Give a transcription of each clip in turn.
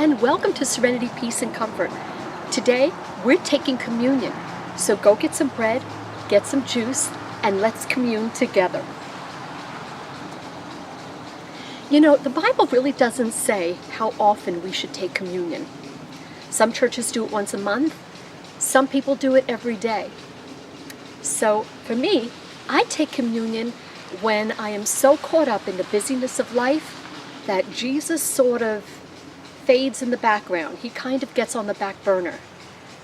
again, welcome to Serenity, Peace, and Comfort. Today, we're taking communion. So go get some bread, get some juice, and let's commune together. You know, the Bible really doesn't say how often we should take communion. Some churches do it once a month. Some people do it every day. So for me, I take communion when I am so caught up in the busyness of life that Jesus sort of fades in the background. He kind of gets on the back burner.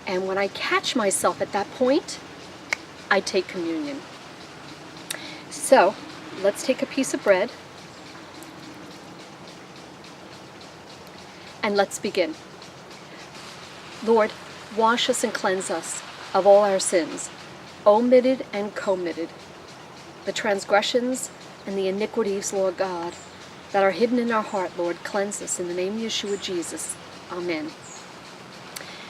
And when I catch myself at that point, I take communion. So let's take a piece of bread and let's begin. Lord, wash us and cleanse us of all our sins, omitted and committed, the transgressions and the iniquities, Lord God, that are hidden in our heart. Lord, cleanse us in the name of Yeshua Jesus. Amen.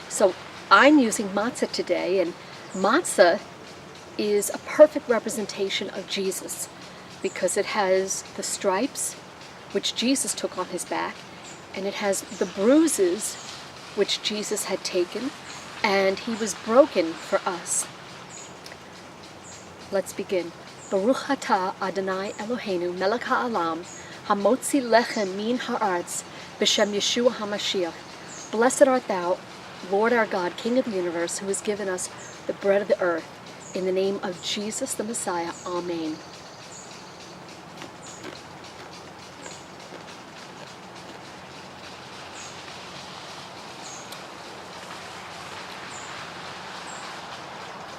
So I'm using matzah today, and matzah is a perfect representation of Jesus because it has the stripes, which Jesus took on his back, and it has the bruises, which Jesus had taken, and he was broken for us. Let's begin. Baruch atah Adonai Eloheinu melech ha'olam hamotzi lechem min ha'aretz b'shem Yeshua HaMashiach. Blessed art thou, Lord our God, King of the universe, who has given us the bread of the earth. In the name of Jesus the Messiah. Amen.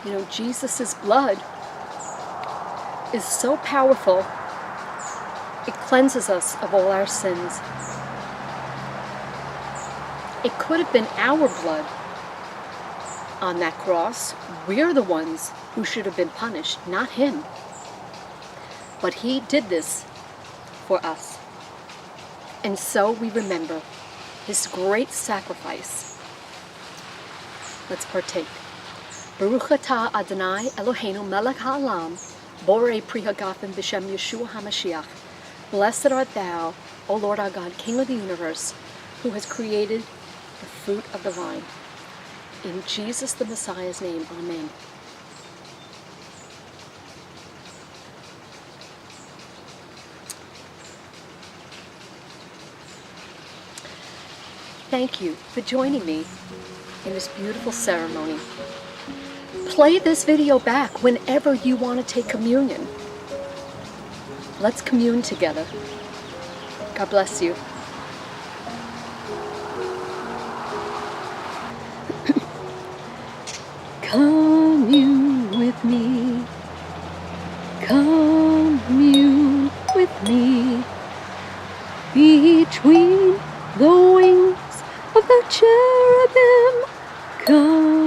You know, Jesus' blood is so powerful, it cleanses us of all our sins. It could have been our blood on that cross. We're the ones who should have been punished, not him. But he did this for us. And so we remember his great sacrifice. Let's partake. Baruch atah Adonai Eloheinu melech ha'olam borei pri hagafen b'shem Yeshua HaMashiach. Blessed art thou, O Lord our God, King of the universe, who has created the fruit of the vine. In Jesus the Messiah's name, amen. Thank you for joining me in this beautiful ceremony. Play this video back whenever you want to take communion. Let's commune together. God bless you. Commune with me. Commune with me. Between the wings of the cherubim. Come.